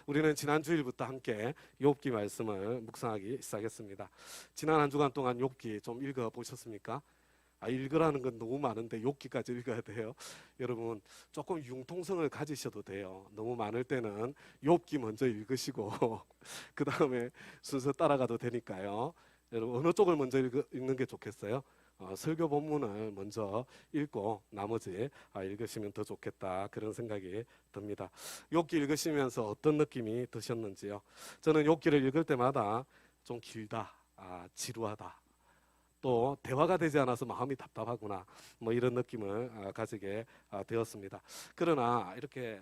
우리는 지난 주일부터 함께 욥기 말씀을 묵상하기 시작했습니다. 지난 한 주간 동안 욥기 좀 읽어 보셨습니까? 읽으라는 건 너무 많은데 욥기까지 읽어야 돼요. 여러분 조금 융통성을 가지셔도 돼요. 너무 많을 때는 욥기 먼저 읽으시고 그 다음에 순서 따라가도 되니까요. 여러분 어느 쪽을 먼저 읽는 게 좋겠어요? 설교 본문을 먼저 읽고 나머지 읽으시면 더 좋겠다, 그런 생각이 듭니다. 욥기 읽으시면서 어떤 느낌이 드셨는지요? 저는 욥기를 읽을 때마다 좀 길다, 지루하다, 또 대화가 되지 않아서 마음이 답답하구나, 뭐 이런 느낌을 가지게 되었습니다. 그러나 이렇게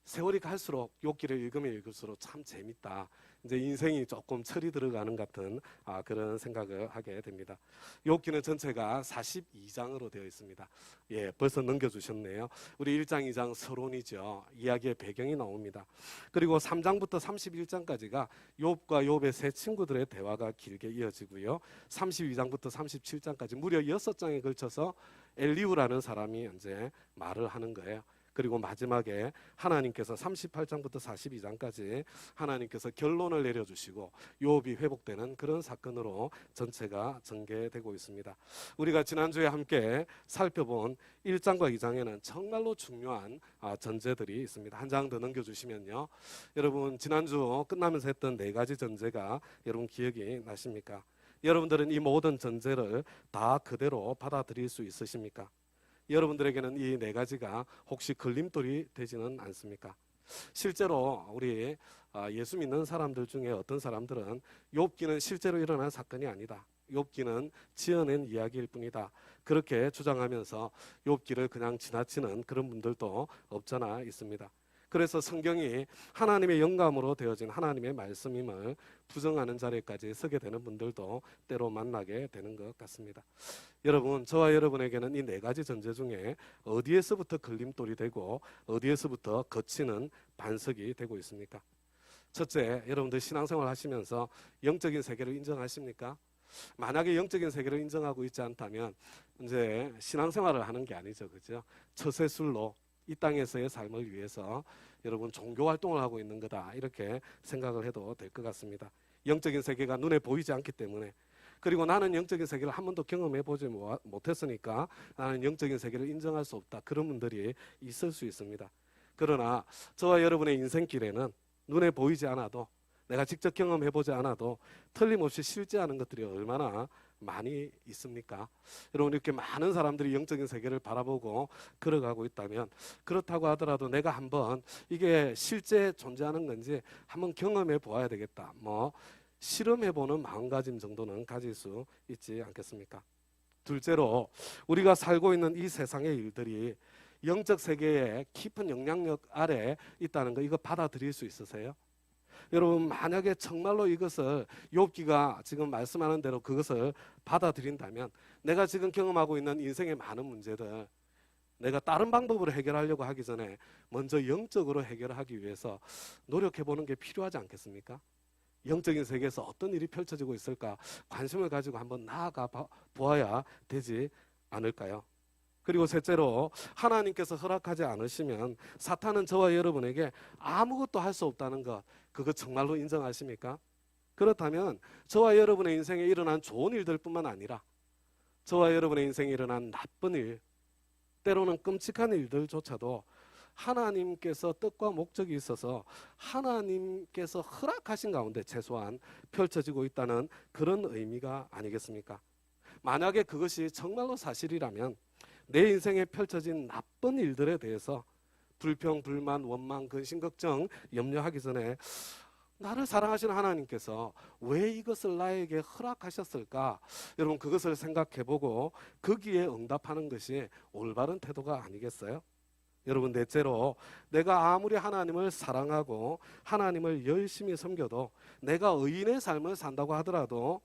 세월이 갈수록 욥기를 읽으면 읽을수록 참 재밌다, 이제 인생이 조금 철이 들어가는 같은 그런 생각을 하게 됩니다. 욥기는 전체가 42장으로 되어 있습니다. 예, 벌써 넘겨주셨네요. 우리 1장, 2장 서론이죠. 이야기의 배경이 나옵니다. 그리고 3장부터 31장까지가 욥과 욥의 세 친구들의 대화가 길게 이어지고요. 32장부터 37장까지 무려 6장에 걸쳐서 엘리후라는 사람이 이제 말을 하는 거예요. 그리고 마지막에 하나님께서 38장부터 42장까지 하나님께서 결론을 내려주시고 욥이 회복되는 그런 사건으로 전체가 전개되고 있습니다. 우리가 지난주에 함께 살펴본 1장과 2장에는 정말로 중요한 전제들이 있습니다. 한 장 더 넘겨주시면요. 여러분 지난주 끝나면서 했던 4가지 전제가 여러분 기억이 나십니까? 여러분들은 이 모든 전제를 다 그대로 받아들일 수 있으십니까? 여러분들에게는 이 4가지가 혹시 걸림돌이 되지는 않습니까? 실제로 우리 예수 믿는 사람들 중에 어떤 사람들은 욥기는 실제로 일어난 사건이 아니다, 욥기는 지어낸 이야기일 뿐이다, 그렇게 주장하면서 욥기를 그냥 지나치는 그런 분들도 없잖아 있습니다. 그래서 성경이 하나님의 영감으로 되어진 하나님의 말씀임을 부정하는 자리까지 서게 되는 분들도 때로 만나게 되는 것 같습니다. 여러분, 저와 여러분에게는 이 4가지 전제 중에 어디에서부터 걸림돌이 되고 어디에서부터 거치는 반석이 되고 있습니까? 첫째, 여러분들 신앙생활 하시면서 영적인 세계를 인정하십니까? 만약에 영적인 세계를 인정하고 있지 않다면 이제 신앙생활을 하는 게 아니죠, 그죠? 처세술로 이 땅에서의 삶을 위해서 여러분 종교 활동을 하고 있는 거다, 이렇게 생각을 해도 될 것 같습니다. 영적인 세계가 눈에 보이지 않기 때문에, 그리고 나는 영적인 세계를 한 번도 경험해 보지 못했으니까 나는 영적인 세계를 인정할 수 없다, 그런 분들이 있을 수 있습니다. 그러나 저와 여러분의 인생길에는 눈에 보이지 않아도, 내가 직접 경험해 보지 않아도 틀림없이 실제하는 것들이 얼마나 많이 있습니까? 여러분, 이렇게 많은 사람들이 영적인 세계를 바라보고 걸어가고 있다면, 그렇다고 하더라도 내가 한번 이게 실제 존재하는 건지 한번 경험해 보아야 되겠다, 뭐 실험해보는 마음가짐 정도는 가질 수 있지 않겠습니까? 둘째로, 우리가 살고 있는 이 세상의 일들이 영적 세계의 깊은 영향력 아래 있다는 거, 이거 받아들일 수 있으세요? 여러분, 만약에 정말로 이것을 욥기가 지금 말씀하는 대로 그것을 받아들인다면, 내가 지금 경험하고 있는 인생의 많은 문제들, 내가 다른 방법으로 해결하려고 하기 전에 먼저 영적으로 해결하기 위해서 노력해보는 게 필요하지 않겠습니까? 영적인 세계에서 어떤 일이 펼쳐지고 있을까 관심을 가지고 한번 나아가 보아야 되지 않을까요? 그리고 셋째로, 하나님께서 허락하지 않으시면 사탄은 저와 여러분에게 아무것도 할 수 없다는 것, 그거 정말로 인정하십니까? 그렇다면 저와 여러분의 인생에 일어난 좋은 일들 뿐만 아니라 저와 여러분의 인생에 일어난 나쁜 일, 때로는 끔찍한 일들조차도 하나님께서 뜻과 목적이 있어서 하나님께서 허락하신 가운데 최소한 펼쳐지고 있다는 그런 의미가 아니겠습니까? 만약에 그것이 정말로 사실이라면 내 인생에 펼쳐진 나쁜 일들에 대해서 불평, 불만, 원망, 근심, 걱정, 염려하기 전에 나를 사랑하시는 하나님께서 왜 이것을 나에게 허락하셨을까? 여러분, 그것을 생각해보고 거기에 응답하는 것이 올바른 태도가 아니겠어요? 여러분, 넷째로, 내가 아무리 하나님을 사랑하고 하나님을 열심히 섬겨도, 내가 의인의 삶을 산다고 하더라도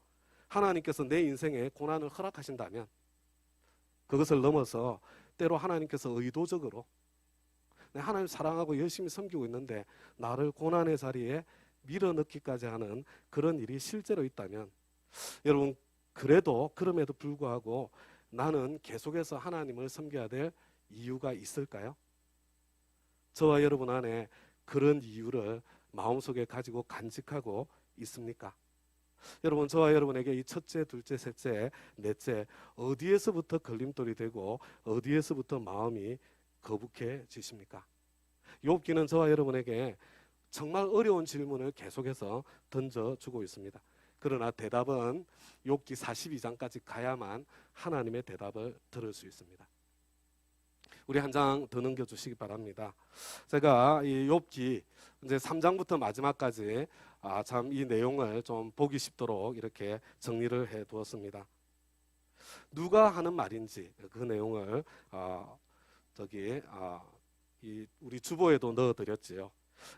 하나님께서 내 인생에 고난을 허락하신다면 그것을 넘어서 때로 하나님께서 의도적으로 하나님 사랑하고 열심히 섬기고 있는데 나를 고난의 자리에 밀어넣기까지 하는 그런 일이 실제로 있다면, 여러분, 그럼에도 불구하고 나는 계속해서 하나님을 섬겨야 될 이유가 있을까요? 저와 여러분 안에 그런 이유를 마음속에 가지고 간직하고 있습니까? 여러분, 저와 여러분에게 이 첫째, 둘째, 셋째, 넷째 어디에서부터 걸림돌이 되고 어디에서부터 마음이 거북해지십니까? 욥기는 저와 여러분에게 정말 어려운 질문을 계속해서 던져주고 있습니다. 그러나 대답은 욥기 42장까지 가야만 하나님의 대답을 들을 수 있습니다. 우리 한 장 더 넘겨주시기 바랍니다. 제가 이 욥기 이제 3장부터 마지막까지 참 이 내용을 좀 보기 쉽도록 이렇게 정리를 해 두었습니다. 누가 하는 말인지 그 내용을 이 우리 주보에도 넣어드렸지요.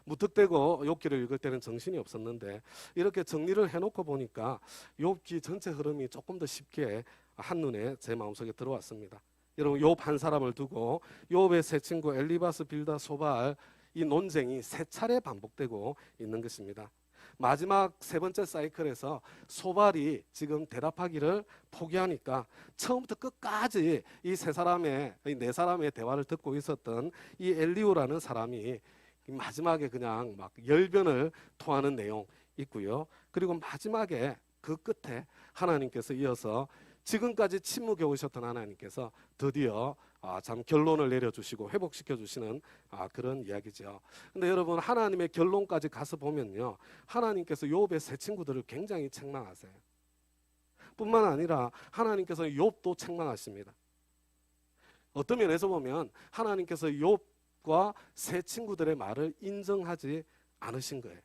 무턱대고 욥기를 읽을 때는 정신이 없었는데 이렇게 정리를 해놓고 보니까 욥기 전체 흐름이 조금 더 쉽게 한눈에 제 마음속에 들어왔습니다. 여러분, 욥 한 사람을 두고 욥의 세 친구 엘리바스, 빌다, 소발 이 논쟁이 세 차례 반복되고 있는 것입니다. 마지막 세 번째 사이클에서 소발이 지금 대답하기를 포기하니까 처음부터 끝까지 이 세 사람의, 이 네 사람의 대화를 듣고 있었던 이 엘리후라는 사람이 마지막에 그냥 막 열변을 토하는 내용 있고요. 그리고 마지막에 그 끝에 하나님께서 이어서 지금까지 침묵해 오셨던 하나님께서 드디어 참 결론을 내려주시고 회복시켜 주시는 그런 이야기죠. 근데 여러분, 하나님의 결론까지 가서 보면요, 하나님께서 욥의 세 친구들을 굉장히 책망하세요. 뿐만 아니라 하나님께서 욥도 책망하십니다. 어떤 면에서 보면 하나님께서 욥과 세 친구들의 말을 인정하지 않으신 거예요.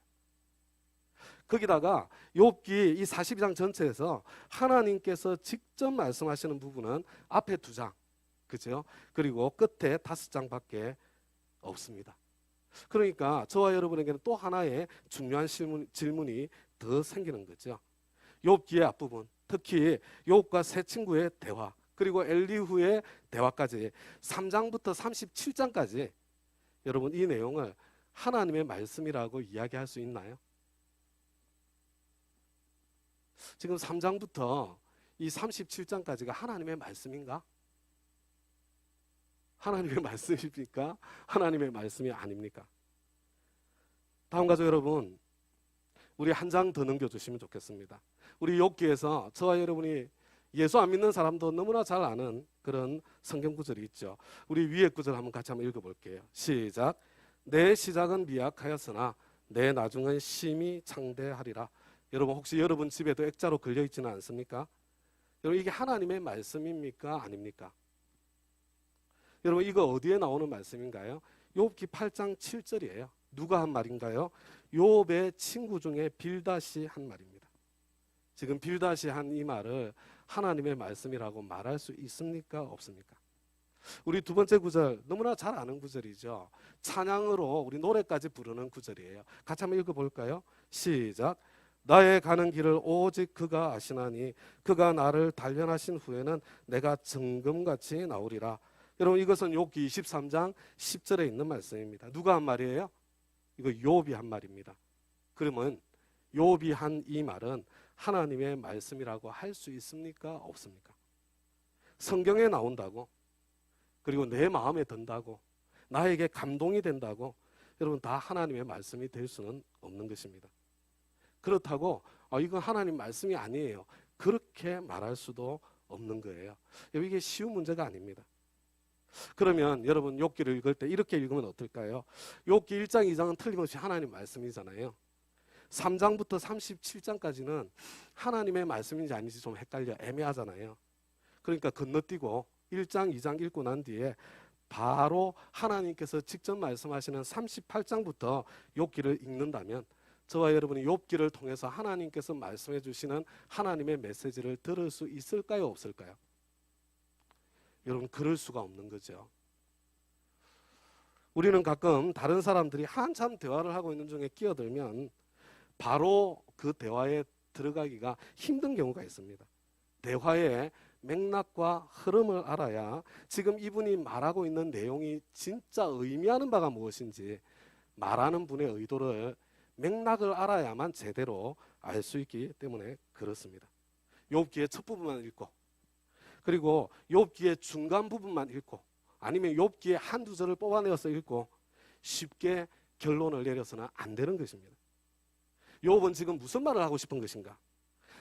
거기다가 욥기 이 42장 전체에서 하나님께서 직접 말씀하시는 부분은 앞에 2장, 그죠? 그리고 끝에 5장밖에 없습니다. 그러니까 저와 여러분에게는 또 하나의 중요한 질문이 더 생기는 거죠. 욥기의 앞부분, 특히 욥과 세 친구의 대화, 그리고 엘리후의 대화까지 3장부터 37장까지 여러분, 이 내용을 하나님의 말씀이라고 이야기할 수 있나요? 지금 3장부터 이 37장까지가 하나님의 말씀인가? 하나님의 말씀입니까? 하나님의 말씀이 아닙니까? 다음 가족 여러분, 우리 한 장 더 넘겨주시면 좋겠습니다. 우리 욥기에서 저와 여러분이 예수 안 믿는 사람도 너무나 잘 아는 그런 성경 구절이 있죠. 우리 위에 구절 한번 같이 한번 읽어볼게요. 시작. 내 시작은 미약하였으나 내 나중은 심히 창대하리라. 여러분, 혹시 여러분 집에도 액자로 걸려 있지는 않습니까? 여러분, 이게 하나님의 말씀입니까? 아닙니까? 여러분, 이거 어디에 나오는 말씀인가요? 욥기 8장 7절이에요. 누가 한 말인가요? 욥의 친구 중에 빌닷이 한 말입니다. 지금 빌닷이 한 이 말을 하나님의 말씀이라고 말할 수 있습니까? 없습니까? 우리 두 번째 구절, 너무나 잘 아는 구절이죠. 찬양으로 우리 노래까지 부르는 구절이에요. 같이 한번 읽어볼까요? 시작. 나의 가는 길을 오직 그가 아시나니 그가 나를 단련하신 후에는 내가 정금같이 나오리라. 여러분, 이것은 욥기 23장 10절에 있는 말씀입니다. 누가 한 말이에요? 이거 욥이 한 말입니다. 그러면 욥이 한 이 말은 하나님의 말씀이라고 할 수 있습니까? 없습니까? 성경에 나온다고, 그리고 내 마음에 든다고, 나에게 감동이 된다고, 여러분, 다 하나님의 말씀이 될 수는 없는 것입니다. 그렇다고 이건 하나님 말씀이 아니에요, 그렇게 말할 수도 없는 거예요. 이게 쉬운 문제가 아닙니다. 그러면 여러분, 욥기를 읽을 때 이렇게 읽으면 어떨까요? 욥기 1장 2장은 틀림없이 하나님 말씀이잖아요. 3장부터 37장까지는 하나님의 말씀인지 아닌지 좀 헷갈려 애매하잖아요. 그러니까 건너뛰고 1장 2장 읽고 난 뒤에 바로 하나님께서 직접 말씀하시는 38장부터 욥기를 읽는다면 저와 여러분이 욥기를 통해서 하나님께서 말씀해 주시는 하나님의 메시지를 들을 수 있을까요? 없을까요? 여러분, 그럴 수가 없는 거죠. 우리는 가끔 다른 사람들이 한참 대화를 하고 있는 중에 끼어들면 바로 그 대화에 들어가기가 힘든 경우가 있습니다. 대화의 맥락과 흐름을 알아야 지금 이분이 말하고 있는 내용이 진짜 의미하는 바가 무엇인지, 말하는 분의 의도를, 맥락을 알아야만 제대로 알 수 있기 때문에 그렇습니다. 욥기의 첫 부분만 읽고, 그리고 욥기의 중간 부분만 읽고, 아니면 욥기의 한두 절을 뽑아내어서 읽고 쉽게 결론을 내려서는 안 되는 것입니다. 욥은 지금 무슨 말을 하고 싶은 것인가?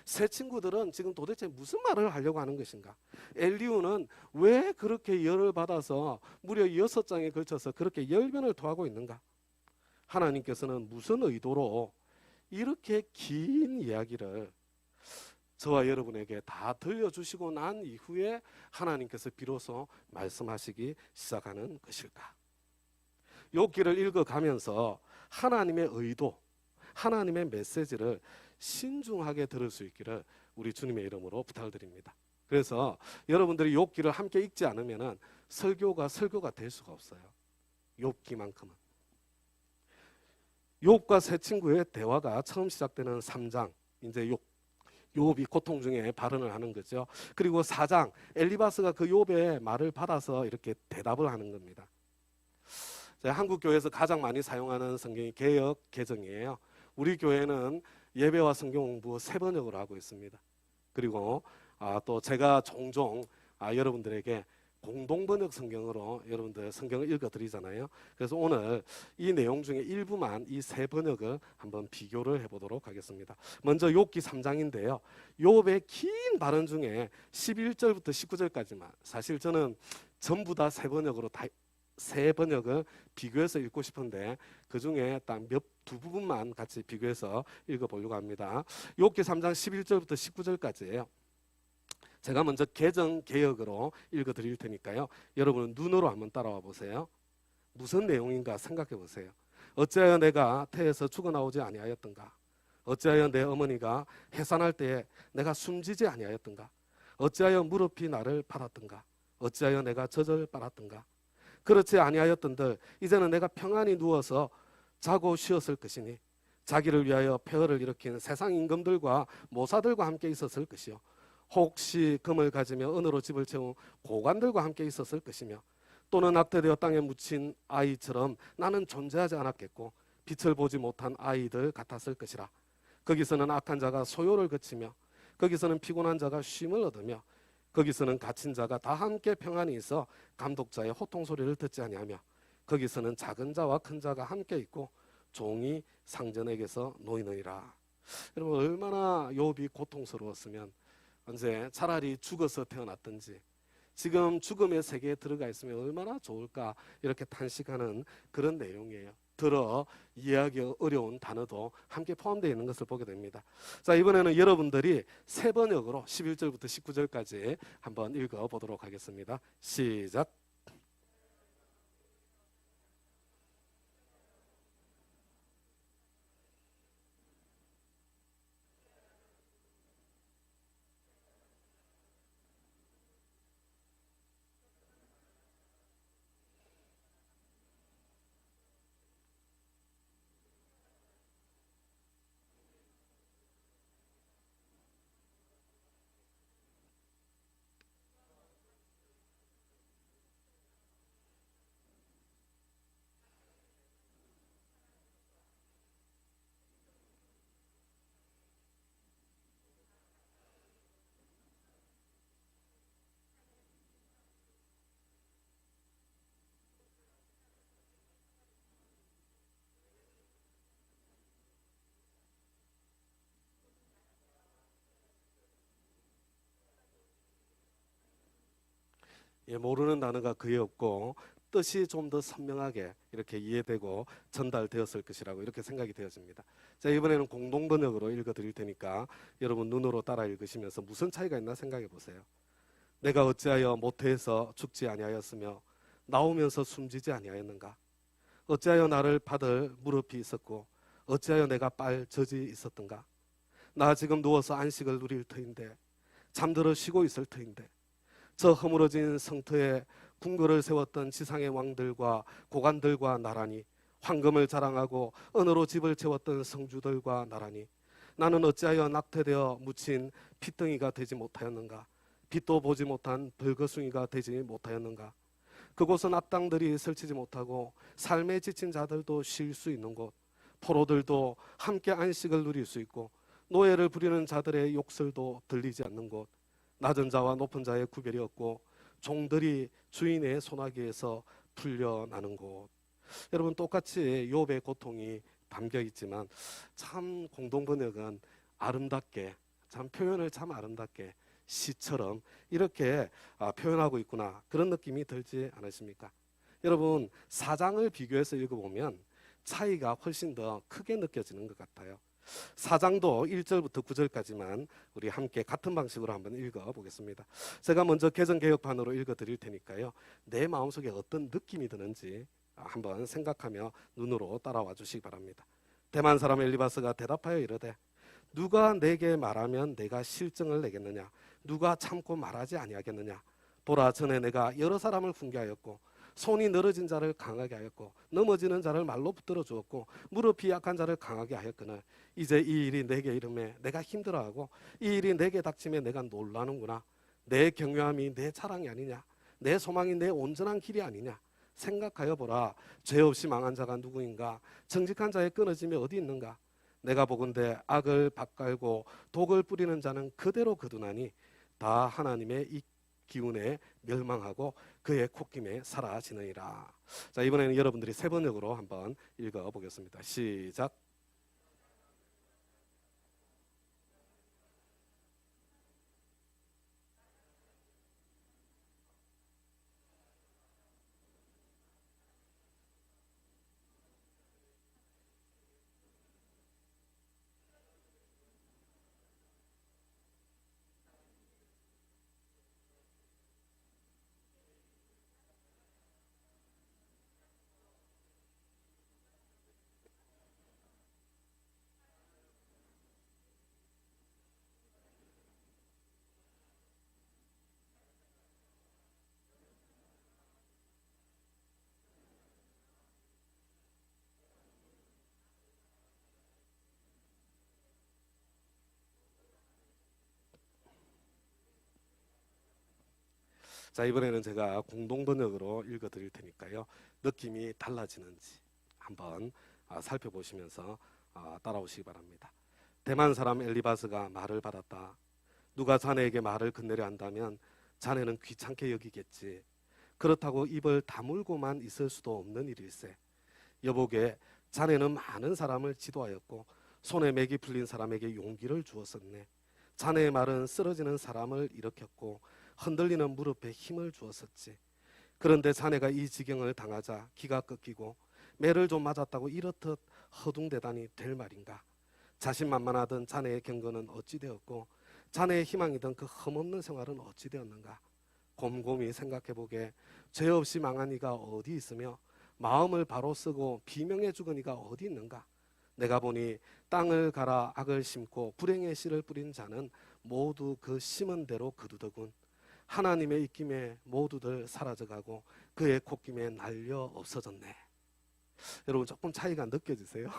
새 친구들은 지금 도대체 무슨 말을 하려고 하는 것인가? 엘리후는 왜 그렇게 열을 받아서 무려 6장에 걸쳐서 그렇게 열변을 토하고 있는가? 하나님께서는 무슨 의도로 이렇게 긴 이야기를 저와 여러분에게 다 들려주시고 난 이후에 하나님께서 비로소 말씀하시기 시작하는 것일까? 욥기를 읽어가면서 하나님의 의도, 하나님의 메시지를 신중하게 들을 수 있기를 우리 주님의 이름으로 부탁드립니다. 그래서 여러분들이 욥기를 함께 읽지 않으면 설교가 될 수가 없어요. 욥기만큼은. 욥과 새 친구의 대화가 처음 시작되는 3장, 이제 욥이 고통 중에 발언을 하는 거죠. 그리고 4장, 엘리바스가 그 욥의 말을 받아서 이렇게 대답을 하는 겁니다. 한국 교회에서 가장 많이 사용하는 성경이 개역 개정이에요. 우리 교회는 예배와 성경 공부 3번역으로 하고 있습니다. 그리고 또 제가 종종 여러분들에게 공동번역 성경으로 여러분들 성경을 읽어드리잖아요. 그래서 오늘 이 내용 중에 일부만 이 3번역을 한번 비교를 해보도록 하겠습니다. 먼저 욥기 3장인데요. 욥의 긴 발언 중에 11절부터 19절까지만, 사실 저는 전부 다 3번역으로 세 번역을 비교해서 읽고 싶은데 그 중에 딱 두 부분만 같이 비교해서 읽어보려고 합니다. 욥기 3장 11절부터 19절까지예요. 제가 먼저 개역으로 읽어드릴 테니까요. 여러분은 눈으로 한번 따라와 보세요. 무슨 내용인가 생각해 보세요. 어찌하여 내가 태에서 죽어나오지 아니하였던가? 어찌하여 내 어머니가 해산할 때에 내가 숨지지 아니하였던가? 어찌하여 무릎이 나를 빨았던가? 어찌하여 내가 젖을 빨았던가? 그렇지 아니하였던들 이제는 내가 평안히 누워서 자고 쉬었을 것이니 자기를 위하여 폐허를 일으킨 세상 임금들과 모사들과 함께 있었을 것이요 혹시 금을 가지며 은으로 집을 채운 고관들과 함께 있었을 것이며 또는 낙태되어 땅에 묻힌 아이처럼 나는 존재하지 않았겠고 빛을 보지 못한 아이들 같았을 것이라. 거기서는 악한 자가 소요를 그치며 거기서는 피곤한 자가 쉼을 얻으며 거기서는 갇힌 자가 다 함께 평안히 있어 감독자의 호통 소리를 듣지 아니하며 거기서는 작은 자와 큰 자가 함께 있고 종이 상전에게서 놓이느니라. 여러분 얼마나 욥이 고통스러웠으면 언제 차라리 죽어서 태어났든지 지금 죽음의 세계에 들어가 있으면 얼마나 좋을까 이렇게 탄식하는 그런 내용이에요. 들어 이해하기 어려운 단어도 함께 포함되어 있는 것을 보게 됩니다. 자, 이번에는 여러분들이 3번역으로 11절부터 19절까지 한번 읽어보도록 하겠습니다. 시작. 모르는 단어가 거의 없고 뜻이 좀 더 선명하게 이렇게 이해되고 전달되었을 것이라고 이렇게 생각이 되어집니다. 자, 이번에는 공동번역으로 읽어드릴 테니까 여러분 눈으로 따라 읽으시면서 무슨 차이가 있나 생각해 보세요. 내가 어찌하여 모태에서 죽지 아니하였으며 나오면서 숨지지 아니하였는가? 어찌하여 나를 받을 무릎이 있었고 어찌하여 내가 빨 젖이 있었던가? 나 지금 누워서 안식을 누릴 터인데 잠들어 쉬고 있을 터인데 저 허물어진 성터에 궁궐을 세웠던 지상의 왕들과 고관들과 나라니 황금을 자랑하고 은으로 집을 채웠던 성주들과 나라니 나는 어찌하여 낙태되어 묻힌 핏덩이가 되지 못하였는가? 빛도 보지 못한 벌거숭이가 되지 못하였는가? 그곳은 악당들이 설치지 못하고 삶에 지친 자들도 쉴 수 있는 곳, 포로들도 함께 안식을 누릴 수 있고 노예를 부리는 자들의 욕설도 들리지 않는 곳, 낮은 자와 높은 자의 구별이 없고 종들이 주인의 소나기에서 풀려나는 곳. 여러분 똑같이 욥의 고통이 담겨 있지만 참 공동번역은 아름답게 참 표현을 참 아름답게 시처럼 이렇게 표현하고 있구나 그런 느낌이 들지 않으십니까? 여러분 사장을 비교해서 읽어보면 차이가 훨씬 더 크게 느껴지는 것 같아요. 사장도 1절부터 9절까지만 우리 함께 같은 방식으로 한번 읽어보겠습니다. 제가 먼저 개정개혁판으로 읽어드릴 테니까요. 내 마음속에 어떤 느낌이 드는지 한번 생각하며 눈으로 따라와 주시기 바랍니다. 대만 사람 엘리바스가 대답하여 이르되 누가 내게 말하면 내가 실증을 내겠느냐 누가 참고 말하지 아니하겠느냐 보라 전에 내가 여러 사람을 훈계하였고 손이 늘어진 자를 강하게 하였고 넘어지는 자를 말로 붙들어 주었고 무릎이 약한 자를 강하게 하였거늘 이제 이 일이 내게 이름에 내가 힘들어하고 이 일이 내게 닥침에 내가 놀라는구나. 내 경외함이 내 자랑이 아니냐 내 소망이 내 온전한 길이 아니냐. 생각하여 보라. 죄 없이 망한 자가 누구인가 정직한 자의 끊어짐이 어디 있는가. 내가 보건대 악을 밭갈고 독을 뿌리는 자는 그대로 거두나니 다 하나님의 이 기운에 멸망하고 그의 콧김에 사라지느니라. 자, 이번에는 여러분들이 세 번역으로 한번 읽어보겠습니다. 시작. 자, 이번에는 제가 공동번역으로 읽어드릴 테니까요. 느낌이 달라지는지 한번 살펴보시면서 따라오시기 바랍니다. 대만 사람 엘리바스가 말을 받았다. 누가 자네에게 말을 건네려 한다면 자네는 귀찮게 여기겠지. 그렇다고 입을 다물고만 있을 수도 없는 일일세. 여보게 자네는 많은 사람을 지도하였고 손에 맥이 풀린 사람에게 용기를 주었었네. 자네의 말은 쓰러지는 사람을 일으켰고 흔들리는 무릎에 힘을 주었었지. 그런데 자네가 이 지경을 당하자 기가 꺾이고 매를 좀 맞았다고 이렇듯 허둥대다니 될 말인가. 자신만만하던 자네의 경건은 어찌 되었고 자네의 희망이던 그 흠없는 생활은 어찌 되었는가. 곰곰이 생각해보게 죄 없이 망한 이가 어디 있으며 마음을 바로 쓰고 비명해 죽은 이가 어디 있는가. 내가 보니 땅을 갈아 악을 심고 불행의 씨를 뿌린 자는 모두 그 심은 대로 거두더군. 하나님의 입김에 모두들 사라져가고 그의 콧김에 날려 없어졌네. 여러분 조금 차이가 느껴지세요?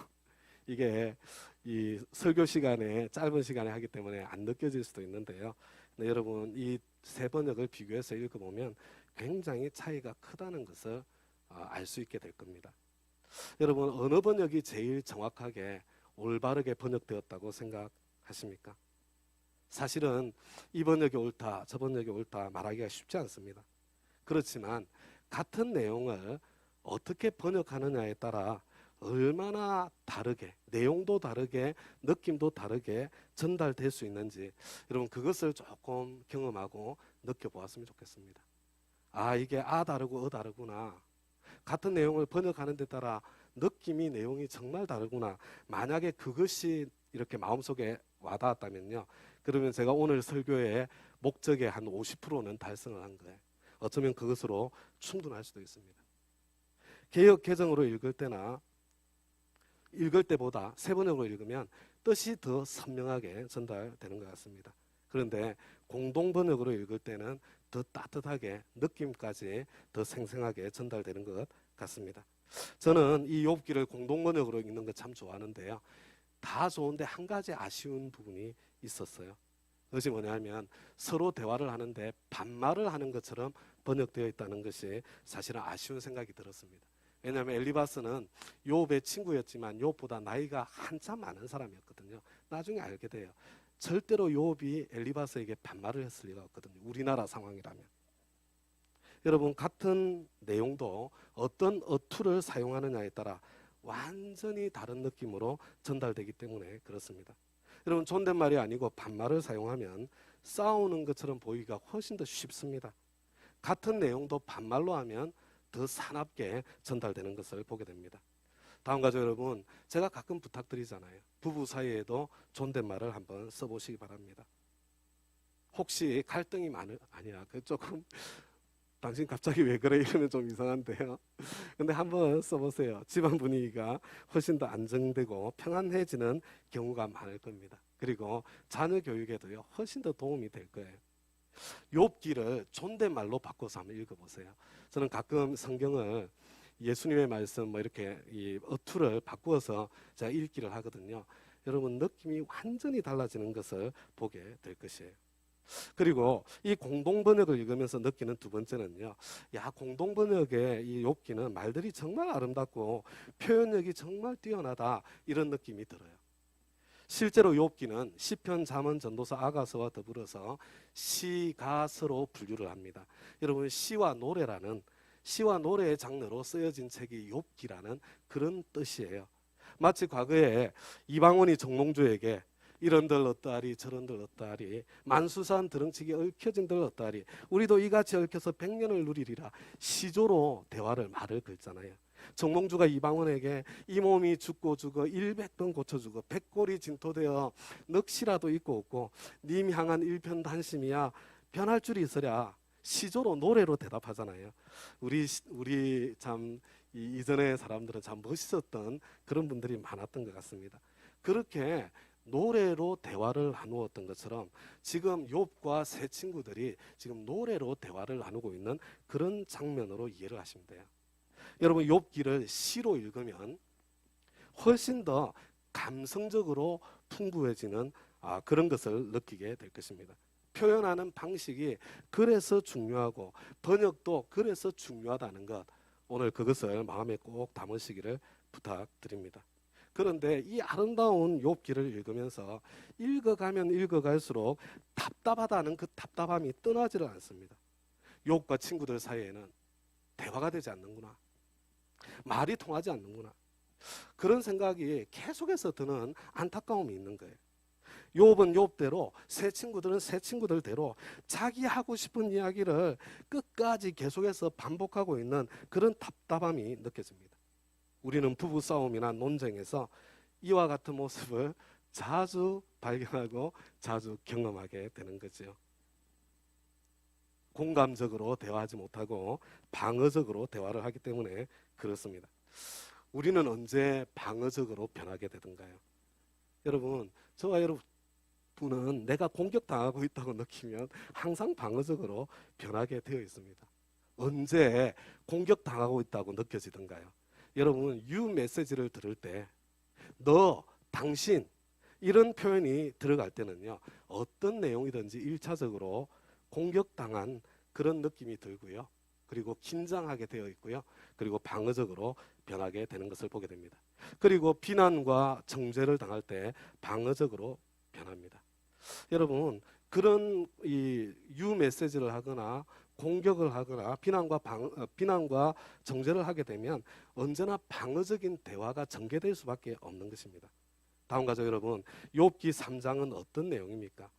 이게 이 설교 시간에 짧은 시간에 하기 때문에 안 느껴질 수도 있는데요. 근데 여러분 이 세 번역을 비교해서 읽어보면 굉장히 차이가 크다는 것을 알 수 있게 될 겁니다. 여러분 어느 번역이 제일 정확하게 올바르게 번역되었다고 생각하십니까? 사실은 이 번역이 옳다, 저 번역이 옳다 말하기가 쉽지 않습니다. 그렇지만 같은 내용을 어떻게 번역하느냐에 따라 얼마나 다르게, 내용도 다르게, 느낌도 다르게 전달될 수 있는지 여러분 그것을 조금 경험하고 느껴보았으면 좋겠습니다. 아, 이게 다르고 다르구나. 같은 내용을 번역하는 데 따라 느낌이, 내용이 정말 다르구나. 만약에 그것이 이렇게 마음속에 와닿았다면요. 그러면 제가 오늘 설교의 목적의 한 50%는 달성을 한 거예요. 어쩌면 그것으로 충분할 수도 있습니다. 개역 개정으로 읽을 때보다 세 번역으로 읽으면 뜻이 더 선명하게 전달되는 것 같습니다. 그런데 공동 번역으로 읽을 때는 더 따뜻하게 느낌까지 더 생생하게 전달되는 것 같습니다. 저는 이 욥기를 공동 번역으로 읽는 거 참 좋아하는데요. 다 좋은데 한 가지 아쉬운 부분이 있었어요. 그것이 뭐냐면 서로 대화를 하는데 반말을 하는 것처럼 번역되어 있다는 것이 사실은 아쉬운 생각이 들었습니다. 왜냐하면 엘리바스는 욥의 친구였지만 욥보다 나이가 한참 많은 사람이었거든요. 나중에 알게 돼요. 절대로 욥이 엘리바스에게 반말을 했을 리가 없거든요. 우리나라 상황이라면. 여러분 같은 내용도 어떤 어투를 사용하느냐에 따라 완전히 다른 느낌으로 전달되기 때문에 그렇습니다. 여러분 존댓말이 아니고 반말을 사용하면 싸우는 것처럼 보이기가 훨씬 더 쉽습니다. 같은 내용도 반말로 하면 더 사납게 전달되는 것을 보게 됩니다. 다음 가족 여러분, 제가 가끔 부탁드리잖아요. 부부 사이에도 존댓말을 한번 써보시기 바랍니다. 혹시 갈등이 아니야. 그 조금 당신 갑자기 왜 그래 이러면 좀 이상한데요. 근데 한번 써보세요. 집안 분위기가 훨씬 더 안정되고 평안해지는 경우가 많을 겁니다. 그리고 자녀 교육에도요 훨씬 더 도움이 될 거예요. 욥기를 존댓말로 바꿔서 한번 읽어보세요. 저는 가끔 성경을 예수님의 말씀 뭐 이렇게 이 어투를 바꾸어서 제가 읽기를 하거든요. 여러분 느낌이 완전히 달라지는 것을 보게 될 것이에요. 그리고 이 공동번역을 읽으면서 느끼는 두 번째는요. 야, 공동번역의 이 욥기는 말들이 정말 아름답고 표현력이 정말 뛰어나다 이런 느낌이 들어요. 실제로 욥기는 시편, 잠언, 전도서, 아가서와 더불어서 시가서로 분류를 합니다. 여러분 시와 노래의 장르로 쓰여진 책이 욥기라는 그런 뜻이에요. 마치 과거에 이방원이 정몽주에게 이런들 어떠하리 저런들 어떠하리 만수산 드렁치기 얽혀진들 어떠하리 우리도 이같이 얽혀서 100년을 누리리라 시조로 말을 긁잖아요. 정몽주가 이방원에게 이 몸이 죽고 죽어 100번 고쳐주고 백골이 진토되어 넋이라도 있고 없고 님 향한 일편단심이야 변할 줄이 있으랴 시조로 노래로 대답하잖아요. 우리 참 이전의 사람들은 참 멋있었던 그런 분들이 많았던 것 같습니다. 그렇게 노래로 대화를 나누었던 것처럼 지금 욥과 세 친구들이 지금 노래로 대화를 나누고 있는 그런 장면으로 이해를 하시면 돼요. 여러분 욥기를 시로 읽으면 훨씬 더 감성적으로 풍부해지는 그런 것을 느끼게 될 것입니다. 표현하는 방식이 그래서 중요하고 번역도 그래서 중요하다는 것 오늘 그것을 마음에 꼭 담으시기를 부탁드립니다. 그런데 이 아름다운 욥기를 읽으면서 읽어가면 읽어갈수록 답답하다는 그 답답함이 떠나지를 않습니다. 욥과 친구들 사이에는 대화가 되지 않는구나. 말이 통하지 않는구나. 그런 생각이 계속해서 드는 안타까움이 있는 거예요. 욥은 욥대로 새 친구들은 새 친구들대로 자기 하고 싶은 이야기를 끝까지 계속해서 반복하고 있는 그런 답답함이 느껴집니다. 우리는 부부싸움이나 논쟁에서 이와 같은 모습을 자주 발견하고 자주 경험하게 되는 거죠. 공감적으로 대화하지 못하고 방어적으로 대화를 하기 때문에 그렇습니다. 우리는 언제 방어적으로 변하게 되던가요? 여러분, 저와 여러분은 내가 공격당하고 있다고 느끼면 항상 방어적으로 변하게 되어 있습니다. 언제 공격당하고 있다고 느껴지던가요? 여러분 유 메시지를 들을 때 너, 당신 이런 표현이 들어갈 때는요. 어떤 내용이든지 1차적으로 공격당한 그런 느낌이 들고요. 그리고 긴장하게 되어 있고요. 그리고 방어적으로 변하게 되는 것을 보게 됩니다. 그리고 비난과 정죄를 당할 때 방어적으로 변합니다. 여러분 그런 이 유 메시지를 하거나 공격을 하거나 비난과 정죄를 하게 되면 언제나 방어적인 대화가 전개될 수밖에 없는 것입니다. 다음 가족 여러분, 욥기 3장은 어떤 내용입니까?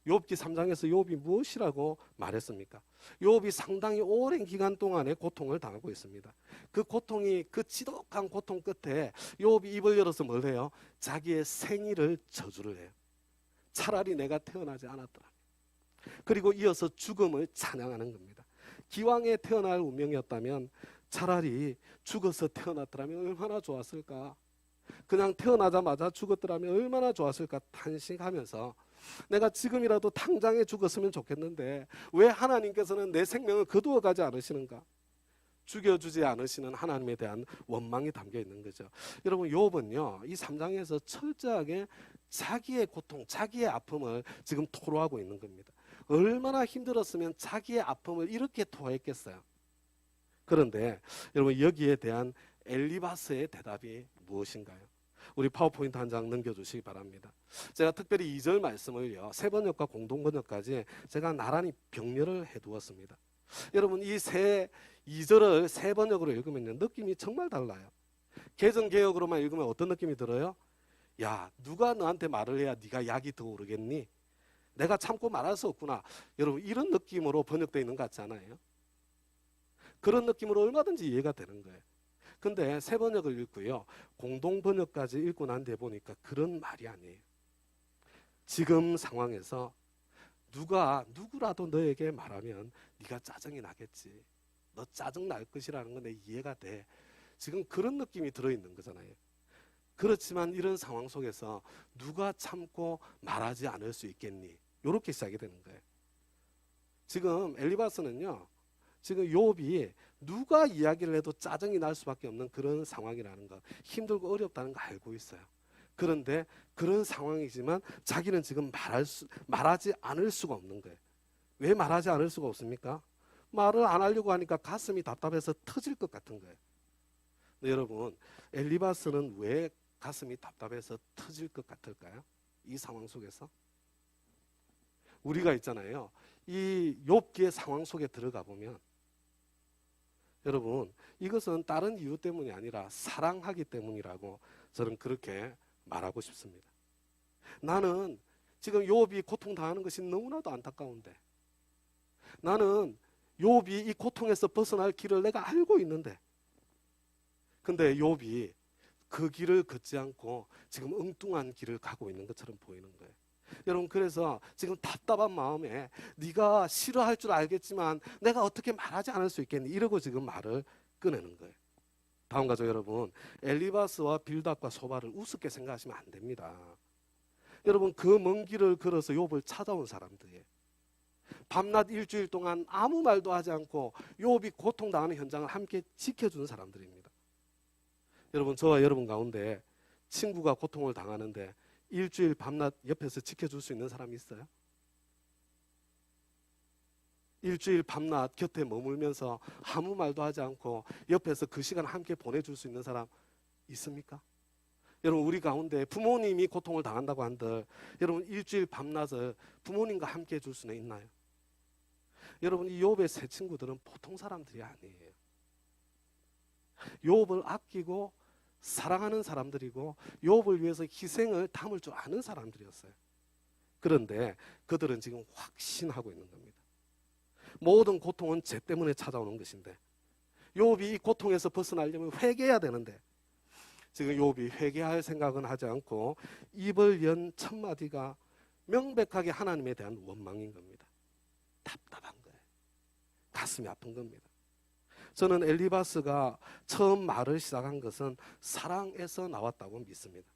욥기 3장에서 욥이 무엇이라고 말했습니까? 욥이 상당히 오랜 기간 동안에 고통을 당하고 있습니다. 그 고통이 그 지독한 고통 끝에 욥이 입을 열어서 뭘 해요? 자기의 생일을 저주를 해요. 차라리 내가 태어나지 않았더라. 그리고 이어서 죽음을 찬양하는 겁니다. 기왕에 태어날 운명이었다면 차라리 죽어서 태어났더라면 얼마나 좋았을까. 그냥 태어나자마자 죽었더라면 얼마나 좋았을까 탄식하면서 내가 지금이라도 당장에 죽었으면 좋겠는데 왜 하나님께서는 내 생명을 거두어 가지 않으시는가. 죽여주지 않으시는 하나님에 대한 원망이 담겨 있는 거죠. 여러분 욥은요 이 3장에서 철저하게 자기의 고통, 자기의 아픔을 지금 토로하고 있는 겁니다. 얼마나 힘들었으면 자기의 아픔을 이렇게 토했겠어요. 그런데 여러분 여기에 대한 엘리바스의 대답이 무엇인가요? 우리 파워포인트 한 장 넘겨주시기 바랍니다. 제가 특별히 2절 말씀을요 세번역과 공동번역까지 제가 나란히 병렬을 해두었습니다. 여러분 이 2절을 세 번역으로 읽으면요 느낌이 정말 달라요. 개정개혁으로만 읽으면 어떤 느낌이 들어요? 야, 누가 너한테 말을 해야 네가 약이 더 오르겠니? 내가 참고 말할 수 없구나. 여러분 이런 느낌으로 번역되어 있는 것 같지 않아요? 그런 느낌으로 얼마든지 이해가 되는 거예요. 근데 새 번역을 읽고요 공동 번역까지 읽고 난 뒤에 보니까 그런 말이 아니에요. 지금 상황에서 누구라도 너에게 말하면 네가 짜증이 나겠지. 너 짜증 날 것이라는 건 내 이해가 돼. 지금 그런 느낌이 들어있는 거잖아요. 그렇지만 이런 상황 속에서 누가 참고 말하지 않을 수 있겠니? 이렇게 시작이 되는 거예요. 지금 엘리바스는요 지금 욥이 누가 이야기를 해도 짜증이 날 수밖에 없는 그런 상황이라는 거, 힘들고 어렵다는 거 알고 있어요. 그런데 그런 상황이지만 자기는 지금 말하지 않을 수가 없는 거예요. 왜 말하지 않을 수가 없습니까? 말을 안 하려고 하니까 가슴이 답답해서 터질 것 같은 거예요. 근데 여러분 엘리바스는 왜 가슴이 답답해서 터질 것 같을까요? 이 상황 속에서 우리가 있잖아요. 이 욥기의 상황 속에 들어가 보면 여러분 이것은 다른 이유 때문이 아니라 사랑하기 때문이라고 저는 그렇게 말하고 싶습니다. 나는 지금 욥이 고통당하는 것이 너무나도 안타까운데, 나는 욥이 이 고통에서 벗어날 길을 내가 알고 있는데, 근데 욥이 그 길을 걷지 않고 지금 엉뚱한 길을 가고 있는 것처럼 보이는 거예요. 여러분 그래서 지금 답답한 마음에 네가 싫어할 줄 알겠지만 내가 어떻게 말하지 않을 수 있겠니? 이러고 지금 말을 꺼내는 거예요. 다음 가족 여러분, 엘리바스와 빌닷과 소바를 우습게 생각하시면 안 됩니다. 여러분 그 먼 길을 걸어서 욥을 찾아온 사람들이에요. 밤낮 일주일 동안 아무 말도 하지 않고 욥이 고통당하는 현장을 함께 지켜준 사람들입니다. 여러분 저와 여러분 가운데 친구가 고통을 당하는데 일주일 밤낮 옆에서 지켜줄 수 있는 사람이 있어요? 일주일 밤낮 곁에 머물면서 아무 말도 하지 않고 옆에서 그 시간 함께 보내줄 수 있는 사람 있습니까? 여러분 우리 가운데 부모님이 고통을 당한다고 한들 여러분 일주일 밤낮을 부모님과 함께 해줄 수는 있나요? 여러분 이 욥의 세 친구들은 보통 사람들이 아니에요. 욥을 아끼고 사랑하는 사람들이고 욥을 위해서 희생을 담을 줄 아는 사람들이었어요. 그런데 그들은 지금 확신하고 있는 겁니다. 모든 고통은 죄 때문에 찾아오는 것인데 욥이 이 고통에서 벗어나려면 회개해야 되는데 지금 욥이 회개할 생각은 하지 않고 입을 연 첫 마디가 명백하게 하나님에 대한 원망인 겁니다. 답답한 거예요. 가슴이 아픈 겁니다. 저는 엘리바스가 처음 말을 시작한 것은 사랑에서 나왔다고 믿습니다.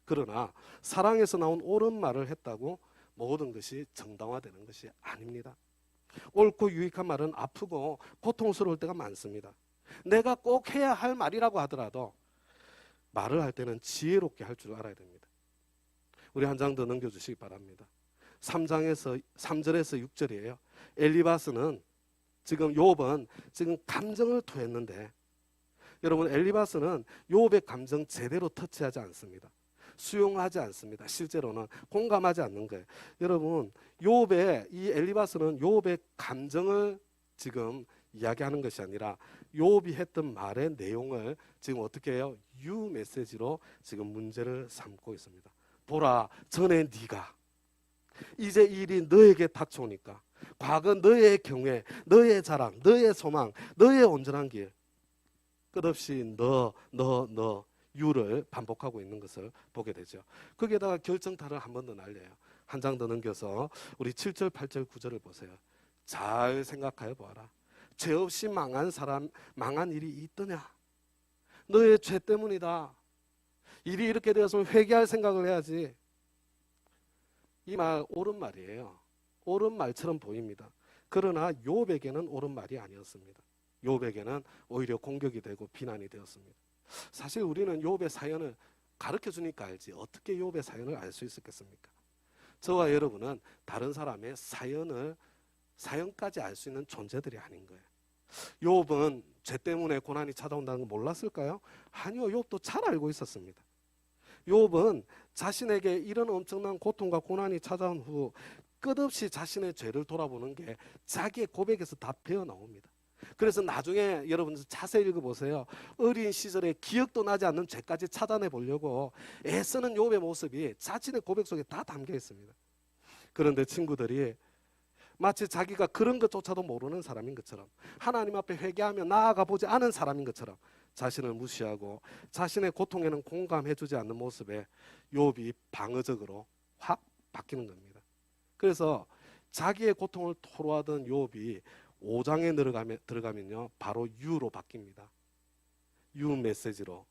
그러나 사랑에서 나온 옳은 말을 했다고 모든 것이 정당화되는 것이 아닙니다. 옳고 유익한 말은 아프고 고통스러울 때가 많습니다. 내가 꼭 해야 할 말이라고 하더라도 말을 할 때는 지혜롭게 할 줄 알아야 됩니다. 우리 한 장 더 넘겨주시기 바랍니다. 3절에서 6절이에요. 엘리바스는 지금 욥은 지금 감정을 토했는데 여러분 엘리바스는 욥의 감정 제대로 터치하지 않습니다. 수용하지 않습니다. 실제로는 공감하지 않는 거예요. 여러분 욥의 이 엘리바스는 욥의 감정을 지금 이야기하는 것이 아니라 욥이 했던 말의 내용을 지금 어떻게 해요? 유 메시지로 지금 문제를 삼고 있습니다. 보라 전에 네가 이제 이 일이 너에게 닥쳐오니까 과거 너의 경외, 너의 자랑, 너의 소망, 너의 온전한 길 끝없이 너 유를 반복하고 있는 것을 보게 되죠. 거기에다가 결정타를 한 번 더 날려요. 한 장 더 넘겨서 우리 7절, 8절, 9절을 보세요. 잘 생각하여 보아라. 죄 없이 망한 일이 있더냐? 너의 죄 때문이다. 일이 이렇게 되었으면 회개할 생각을 해야지. 이 말 옳은 말이에요. 옳은 말처럼 보입니다. 그러나 욥에게는 옳은 말이 아니었습니다. 욥에게는 오히려 공격이 되고 비난이 되었습니다. 사실 우리는 욥의 사연을 가르쳐 주니까 알지 어떻게 욥의 사연을 알 수 있었겠습니까? 저와 여러분은 다른 사람의 사연까지 알 수 있는 존재들이 아닌 거예요. 욥은 죄 때문에 고난이 찾아온다는 걸 몰랐을까요? 아니요, 욥도 잘 알고 있었습니다. 욥은 자신에게 이런 엄청난 고통과 고난이 찾아온 후 끝없이 자신의 죄를 돌아보는 게 자기의 고백에서 다 배어 나옵니다. 그래서 나중에 여러분들 자세히 읽어보세요. 어린 시절에 기억도 나지 않는 죄까지 찾아내 보려고 애쓰는 욥의 모습이 자신의 고백 속에 다 담겨 있습니다. 그런데 친구들이 마치 자기가 그런 것조차도 모르는 사람인 것처럼, 하나님 앞에 회개하며 나아가 보지 않은 사람인 것처럼 자신을 무시하고 자신의 고통에는 공감해주지 않는 모습에 욥이 방어적으로 확 바뀌는 겁니다. 그래서 자기의 고통을 토로하던 욥이 5장에 들어가면요 바로 유로 바뀝니다. 유 메시지로.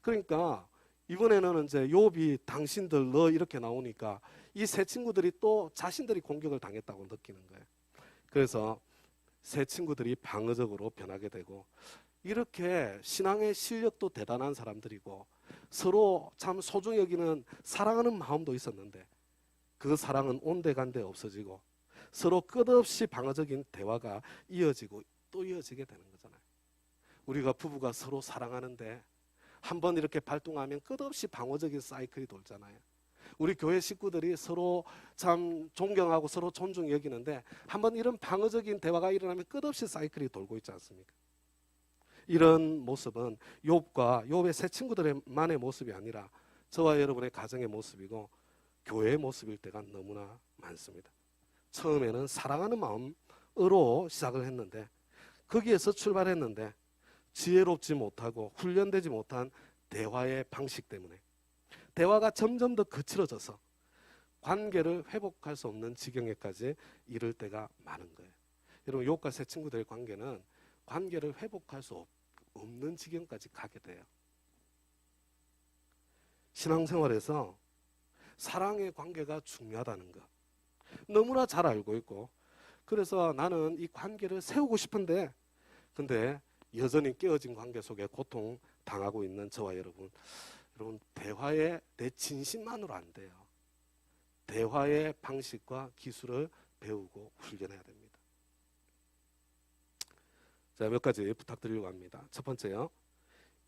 그러니까 이번에는 이제 욥이 당신들 너 이렇게 나오니까 이 세 친구들이 또 자신들이 공격을 당했다고 느끼는 거예요. 그래서 세 친구들이 방어적으로 변하게 되고, 이렇게 신앙의 실력도 대단한 사람들이고 서로 참 소중히 여기는 사랑하는 마음도 있었는데 그 사랑은 온데간데 없어지고 서로 끝없이 방어적인 대화가 이어지고 또 이어지게 되는 거잖아요. 우리가 부부가 서로 사랑하는데 한번 이렇게 발동하면 끝없이 방어적인 사이클이 돌잖아요. 우리 교회 식구들이 서로 참 존경하고 서로 존중히 여기는데 한번 이런 방어적인 대화가 일어나면 끝없이 사이클이 돌고 있지 않습니까? 이런 모습은 욥과 욥의 세 친구들만의 모습이 아니라 저와 여러분의 가정의 모습이고 교회의 모습일 때가 너무나 많습니다. 처음에는 사랑하는 마음으로 시작을 했는데, 거기에서 출발했는데 지혜롭지 못하고 훈련되지 못한 대화의 방식 때문에 대화가 점점 더 거칠어져서 관계를 회복할 수 없는 지경에까지 이를 때가 많은 거예요. 여러분, 욥과 세 친구들의 관계는 관계를 회복할 수 없는 지경까지 가게 돼요. 신앙생활에서 사랑의 관계가 중요하다는 것 너무나 잘 알고 있고, 그래서 나는 이 관계를 세우고 싶은데 근데 여전히 깨어진 관계 속에 고통 당하고 있는 저와 여러분, 대화의 내 진심만으로 안 돼요. 대화의 방식과 기술을 배우고 훈련해야 됩니다. 자, 몇 가지 부탁드리려고 합니다. 첫 번째요,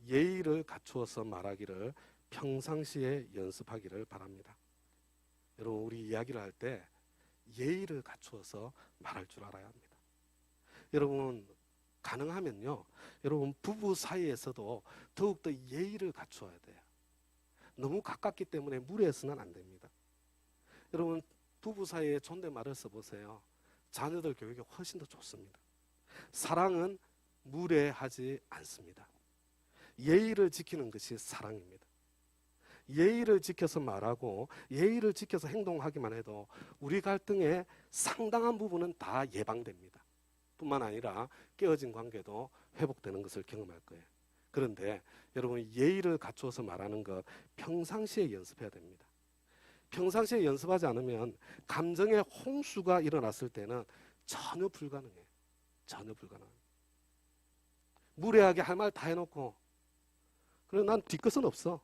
예의를 갖추어서 말하기를 평상시에 연습하기를 바랍니다. 여러분, 우리 이야기를 할 때 예의를 갖추어서 말할 줄 알아야 합니다. 여러분, 가능하면요, 여러분 부부 사이에서도 더욱더 예의를 갖추어야 돼요. 너무 가깝기 때문에 무례해서는 안 됩니다. 여러분, 부부 사이에 존댓말을 써보세요. 자녀들 교육이 훨씬 더 좋습니다. 사랑은 무례하지 않습니다. 예의를 지키는 것이 사랑입니다. 예의를 지켜서 말하고 예의를 지켜서 행동하기만 해도 우리 갈등의 상당한 부분은 다 예방됩니다. 뿐만 아니라 깨어진 관계도 회복되는 것을 경험할 거예요. 그런데 여러분, 예의를 갖추어서 말하는 것 평상시에 연습해야 됩니다. 평상시에 연습하지 않으면 감정의 홍수가 일어났을 때는 전혀 불가능해요. 전혀 불가능합니다. 무례하게 할 말 다 해놓고 그래 난 뒤끝은 없어.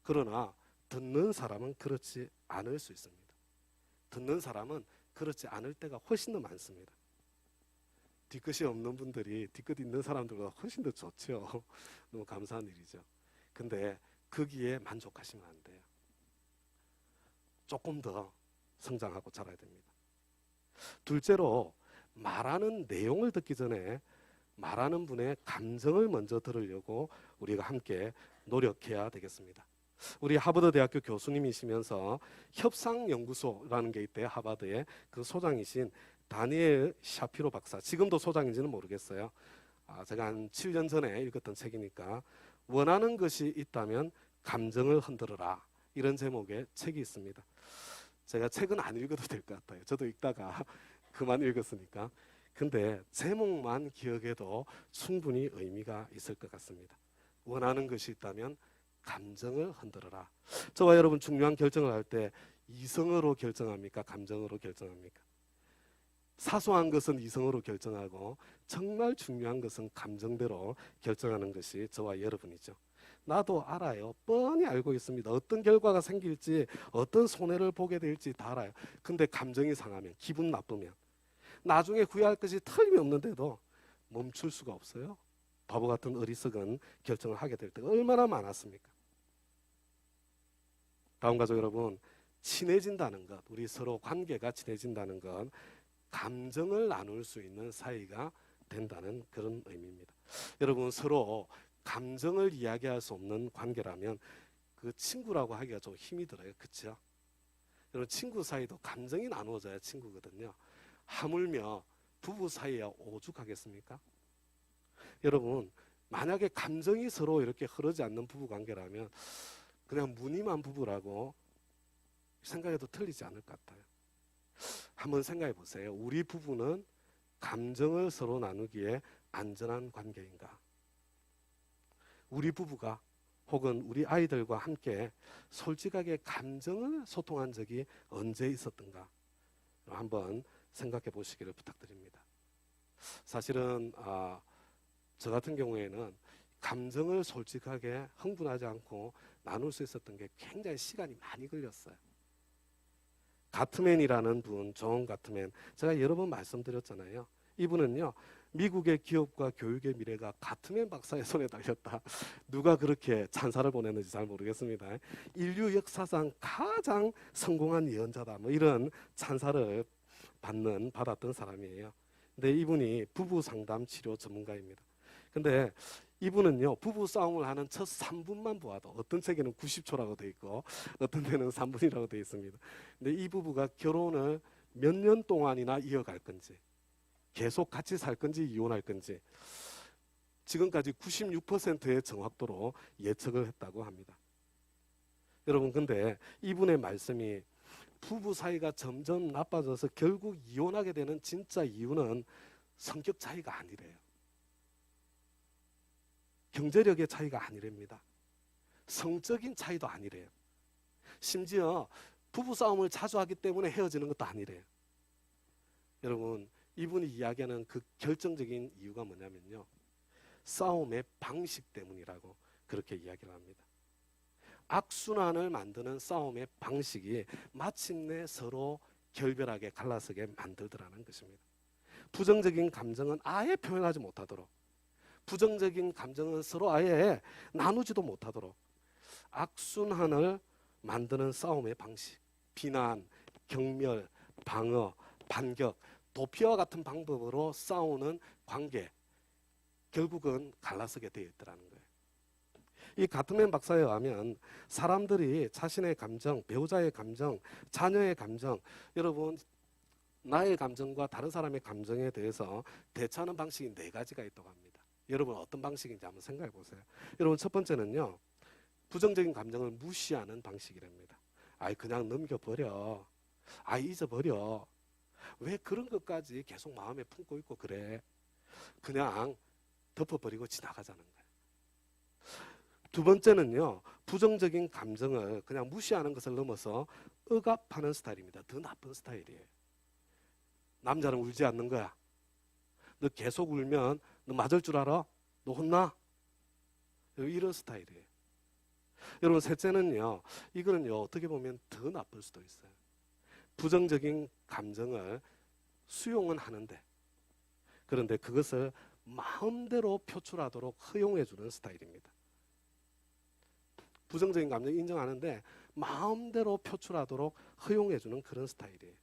그러나 듣는 사람은 그렇지 않을 수 있습니다. 듣는 사람은 그렇지 않을 때가 훨씬 더 많습니다. 뒤끝이 없는 분들이 뒤끝 있는 사람들보다 훨씬 더 좋죠. 너무 감사한 일이죠. 근데 거기에 만족하시면 안 돼요. 조금 더 성장하고 자라야 됩니다. 둘째로, 말하는 내용을 듣기 전에 말하는 분의 감정을 먼저 들으려고 우리가 함께 노력해야 되겠습니다. 우리 하버드 대학교 교수님이시면서 협상연구소라는 게 있대요. 하버드의 그 소장이신 다니엘 샤피로 박사, 지금도 소장인지는 모르겠어요. 제가 한 7년 전에 읽었던 책이니까, 원하는 것이 있다면 감정을 흔들어라, 이런 제목의 책이 있습니다. 제가 책은 안 읽어도 될 것 같아요. 저도 읽다가 그만 읽었으니까. 근데 제목만 기억해도 충분히 의미가 있을 것 같습니다. 원하는 것이 있다면 감정을 흔들어라. 저와 여러분 중요한 결정을 할 때 이성으로 결정합니까? 감정으로 결정합니까? 사소한 것은 이성으로 결정하고 정말 중요한 것은 감정대로 결정하는 것이 저와 여러분이죠. 나도 알아요. 뻔히 알고 있습니다. 어떤 결과가 생길지, 어떤 손해를 보게 될지 다 알아요. 근데 감정이 상하면, 기분 나쁘면, 나중에 후회할 것이 틀림없는데도 멈출 수가 없어요. 바보 같은 어리석은 결정을 하게 될 때가 얼마나 많았습니까? 다음 가족 여러분, 친해진다는 것, 우리 서로 관계가 친해진다는 건 감정을 나눌 수 있는 사이가 된다는 그런 의미입니다. 여러분, 서로 감정을 이야기할 수 없는 관계라면 그 친구라고 하기가 좀 힘이 들어요. 그렇죠? 여러분, 친구 사이도 감정이 나누어져야 친구거든요. 하물며 부부 사이야 오죽하겠습니까? 여러분, 만약에 감정이 서로 이렇게 흐르지 않는 부부 관계라면 그냥 무늬만 부부라고 생각해도 틀리지 않을 것 같아요. 한번 생각해 보세요. 우리 부부는 감정을 서로 나누기에 안전한 관계인가? 우리 부부가 혹은 우리 아이들과 함께 솔직하게 감정을 소통한 적이 언제 있었던가? 한번 생각해 보시기를 부탁드립니다. 사실은 저 같은 경우에는 감정을 솔직하게 흥분하지 않고 나눌 수 있었던 게 굉장히 시간이 많이 걸렸어요. 가트맨이라는 분, 존 가트맨, 제가 여러 번 말씀드렸잖아요. 이분은요, 미국의 기업과 교육의 미래가 가트맨 박사의 손에 달렸다. 누가 그렇게 찬사를 보냈는지 잘 모르겠습니다. 인류 역사상 가장 성공한 예언자다. 뭐 이런 찬사를 받았던 사람이에요. 근데 이분이 부부 상담 치료 전문가입니다. 근데 이분은요, 부부 싸움을 하는 첫 3분만 보아도 어떤 책에는 90초라고 돼 있고 어떤 데는 3분이라고 돼 있습니다. 근데 이 부부가 결혼을 몇 년 동안이나 이어갈 건지, 계속 같이 살 건지 이혼할 건지 지금까지 96%의 정확도로 예측을 했다고 합니다. 여러분, 근데 이분의 말씀이 부부 사이가 점점 나빠져서 결국 이혼하게 되는 진짜 이유는 성격 차이가 아니래요. 경제력의 차이가 아니랍니다. 성적인 차이도 아니래요. 심지어 부부싸움을 자주 하기 때문에 헤어지는 것도 아니래요. 여러분, 이분이 이야기하는 그 결정적인 이유가 뭐냐면요, 싸움의 방식 때문이라고 그렇게 이야기를 합니다. 악순환을 만드는 싸움의 방식이 마침내 서로 결별하게 갈라서게 만들더라는 것입니다. 부정적인 감정은 아예 표현하지 못하도록, 부정적인 감정은 서로 아예 나누지도 못하도록 악순환을 만드는 싸움의 방식, 비난, 경멸, 방어, 반격, 도피와 같은 방법으로 싸우는 관계, 결국은 갈라서게 되어 있더라는 거예요. 이 가트맨 박사에 의하면 사람들이 자신의 감정, 배우자의 감정, 자녀의 감정, 여러분, 나의 감정과 다른 사람의 감정에 대해서 대처하는 방식이 4가지가 있다고 합니다. 여러분, 어떤 방식인지 한번 생각해 보세요. 여러분, 첫 번째는요, 부정적인 감정을 무시하는 방식이랍니다. 아이, 그냥 넘겨버려. 아이, 잊어버려. 왜 그런 것까지 계속 마음에 품고 있고 그래. 그냥 덮어버리고 지나가자는 거예요. 두 번째는요, 부정적인 감정을 그냥 무시하는 것을 넘어서 억압하는 스타일입니다. 더 나쁜 스타일이에요. 남자는 울지 않는 거야. 너 계속 울면 너 맞을 줄 알아? 너 혼나? 이런 스타일이에요. 여러분, 셋째는요, 이거는요, 어떻게 보면 더 나쁠 수도 있어요. 부정적인 감정을 수용은 하는데, 그런데 그것을 마음대로 표출하도록 허용해 주는 스타일입니다. 부정적인 감정 인정하는데 마음대로 표출하도록 허용해 주는 그런 스타일이에요.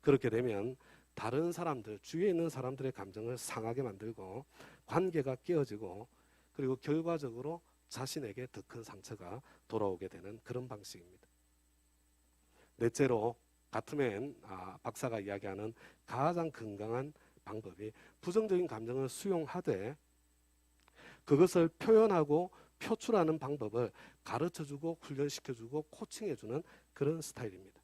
그렇게 되면 다른 사람들, 주위에 있는 사람들의 감정을 상하게 만들고 관계가 깨어지고, 그리고 결과적으로 자신에게 더 큰 상처가 돌아오게 되는 그런 방식입니다. 넷째로 가트맨 박사가 이야기하는 가장 건강한 방법이 부정적인 감정을 수용하되 그것을 표현하고 표출하는 방법을 가르쳐주고 훈련시켜주고 코칭해주는 그런 스타일입니다.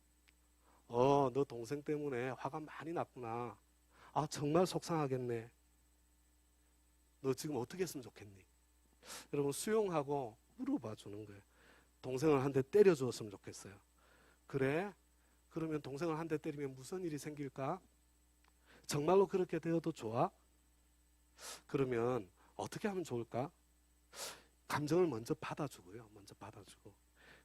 너 동생 때문에 화가 많이 났구나. 정말 속상하겠네. 너 지금 어떻게 했으면 좋겠니? 여러분, 수용하고 물어봐 주는 거예요. 동생을 한 대 때려 주었으면 좋겠어요. 그래? 그러면 동생을 한 대 때리면 무슨 일이 생길까? 정말로 그렇게 되어도 좋아? 그러면 어떻게 하면 좋을까? 감정을 먼저 받아주고요. 먼저 받아주고.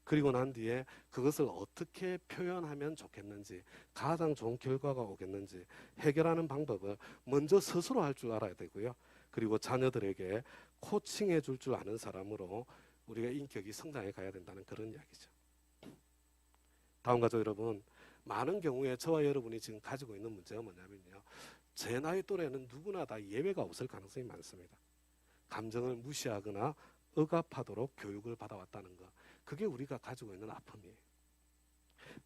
그리고 난 뒤에 그것을 어떻게 표현하면 좋겠는지, 가장 좋은 결과가 오겠는지 해결하는 방법을 먼저 스스로 할 줄 알아야 되고요. 그리고 자녀들에게 코칭해 줄 줄 아는 사람으로 우리가 인격이 성장해 가야 된다는 그런 이야기죠. 다음 가족 여러분, 많은 경우에 저와 여러분이 지금 가지고 있는 문제가 뭐냐면요, 제 나이 또래는 누구나 다 예외가 없을 가능성이 많습니다. 감정을 무시하거나 억압하도록 교육을 받아왔다는 것, 그게 우리가 가지고 있는 아픔이에요.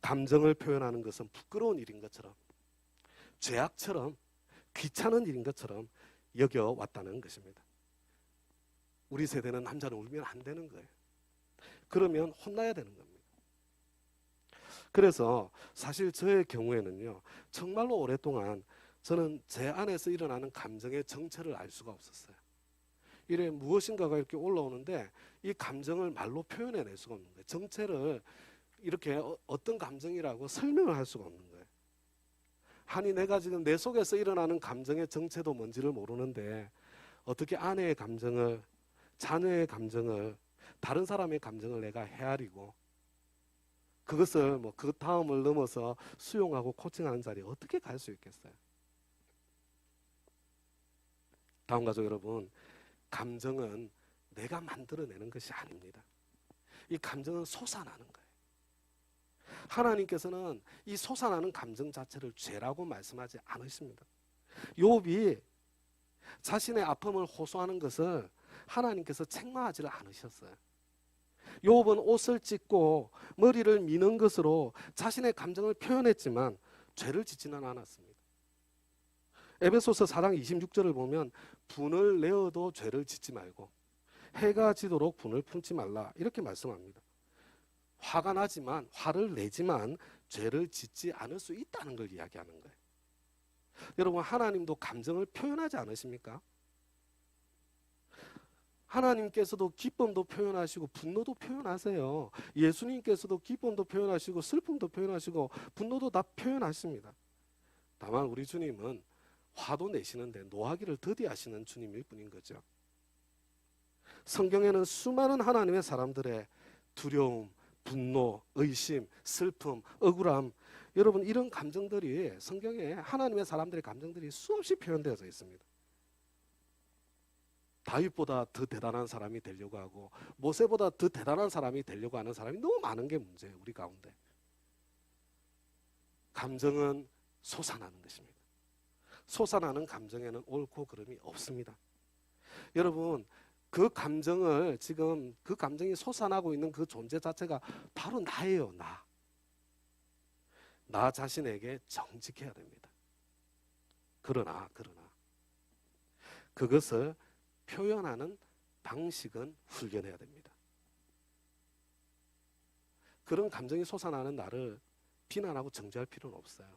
감정을 표현하는 것은 부끄러운 일인 것처럼, 죄악처럼, 귀찮은 일인 것처럼 여겨왔다는 것입니다. 우리 세대는 남자는 울면 안 되는 거예요. 그러면 혼나야 되는 겁니다. 그래서 사실 저의 경우에는요, 정말로 오랫동안 저는 제 안에서 일어나는 감정의 정체를 알 수가 없었어요. 이래 무엇인가가 이렇게 올라오는데 이 감정을 말로 표현해낼 수가 없는 거예요. 정체를 이렇게 어떤 감정이라고 설명을 할 수가 없는 거예요. 아니 내가 지금 내 속에서 일어나는 감정의 정체도 뭔지를 모르는데 어떻게 아내의 감정을, 자녀의 감정을, 다른 사람의 감정을 내가 헤아리고 그것을 뭐 그 다음을 넘어서 수용하고 코칭하는 자리에 어떻게 갈 수 있겠어요? 다음 가족 여러분, 감정은 내가 만들어내는 것이 아닙니다. 이 감정은 솟아나는 거예요. 하나님께서는 이 솟아나는 감정 자체를 죄라고 말씀하지 않으십니다. 욥이 자신의 아픔을 호소하는 것을 하나님께서 책망하지를 않으셨어요. 욥은 옷을 찢고 머리를 미는 것으로 자신의 감정을 표현했지만 죄를 짓지는 않았습니다. 에베소서 4장 26절을 보면 분을 내어도 죄를 짓지 말고 해가 지도록 분을 품지 말라 이렇게 말씀합니다. 화가 나지만, 화를 내지만 죄를 짓지 않을 수 있다는 걸 이야기하는 거예요. 여러분, 하나님도 감정을 표현하지 않으십니까? 하나님께서도 기쁨도 표현하시고 분노도 표현하세요. 예수님께서도 기쁨도 표현하시고 슬픔도 표현하시고 분노도 다 표현하십니다. 다만 우리 주님은 화도 내시는데 노하기를 더디하시는 주님일 뿐인 거죠. 성경에는 수많은 하나님의 사람들의 두려움, 분노, 의심, 슬픔, 억울함, 여러분 이런 감정들이 성경에 하나님의 사람들의 감정들이 수없이 표현되어져 있습니다. 다윗보다 더 대단한 사람이 되려고 하고 모세보다 더 대단한 사람이 되려고 하는 사람이 너무 많은 게 문제예요. 우리 가운데. 감정은 솟아나는 것입니다. 솟아나는 감정에는 옳고 그름이 없습니다. 여러분, 그 감정을 지금 그 감정이 솟아나고 있는 그 존재 자체가 바로 나예요. 나 자신에게 정직해야 됩니다. 그러나 그것을 표현하는 방식은 훈련해야 됩니다. 그런 감정이 솟아나는 나를 비난하고 정죄할 필요는 없어요.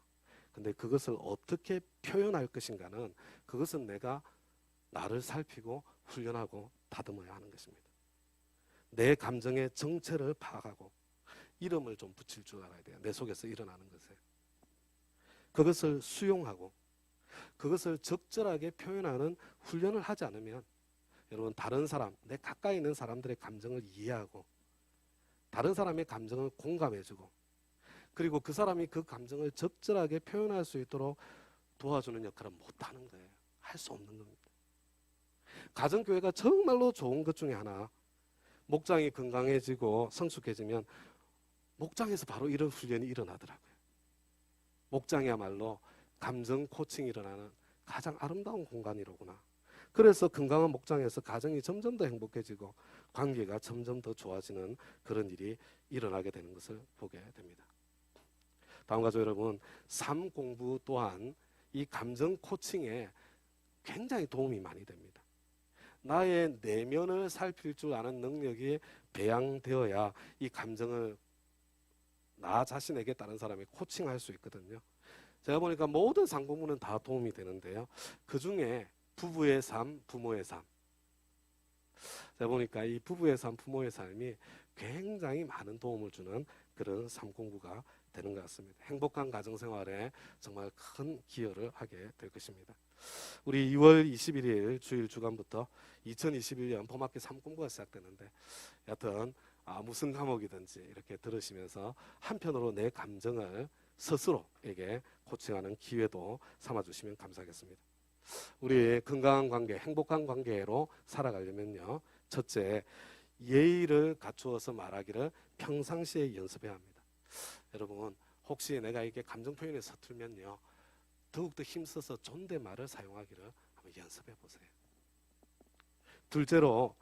근데 그것을 어떻게 표현할 것인가는 그것은 내가 나를 살피고 훈련하고 다듬어야 하는 것입니다. 내 감정의 정체를 파악하고 이름을 좀 붙일 줄 알아야 돼요. 내 속에서 일어나는 것에. 그것을 수용하고 그것을 적절하게 표현하는 훈련을 하지 않으면 여러분 다른 사람, 내 가까이 있는 사람들의 감정을 이해하고 다른 사람의 감정을 공감해주고 그리고 그 사람이 그 감정을 적절하게 표현할 수 있도록 도와주는 역할은 못하는 거예요. 할 수 없는 겁니다. 가정교회가 정말로 좋은 것 중에 하나, 목장이 건강해지고 성숙해지면 목장에서 바로 이런 훈련이 일어나더라고요. 목장이야말로 감정 코칭이 일어나는 가장 아름다운 공간이로구나. 그래서 건강한 목장에서 가정이 점점 더 행복해지고 관계가 점점 더 좋아지는 그런 일이 일어나게 되는 것을 보게 됩니다. 다음 가족 여러분, 삶 공부 또한 이 감정 코칭에 굉장히 도움이 많이 됩니다. 나의 내면을 살필 줄 아는 능력이 배양되어야 이 감정을 나 자신에게 다른 사람이 코칭할 수 있거든요. 제가 보니까 모든 삶 공부는 다 도움이 되는데요. 그 중에 부부의 삶, 부모의 삶. 제가 보니까 이 부부의 삶, 부모의 삶이 굉장히 많은 도움을 주는 그런 삶 공부가 되는 것 같습니다. 행복한 가정생활에 정말 큰 기여를 하게 될 것입니다. 우리 2월 21일 주일 주간부터 2021년 봄학기 삶 공부가 시작되는데 여하튼 무슨 과목이든지 이렇게 들으시면서 한편으로 내 감정을 스스로에게 코칭하는 기회도 삼아주시면 감사하겠습니다. 우리 건강한 관계, 행복한 관계로 살아가려면요. 첫째, 예의를 갖추어서 말하기를 평상시에 연습해야 합니다. 여러분 혹시 내가 이게 감정 표현에 서툴면요 더욱더 힘써서 존댓말을 사용하기를 한번 연습해 보세요. 둘째로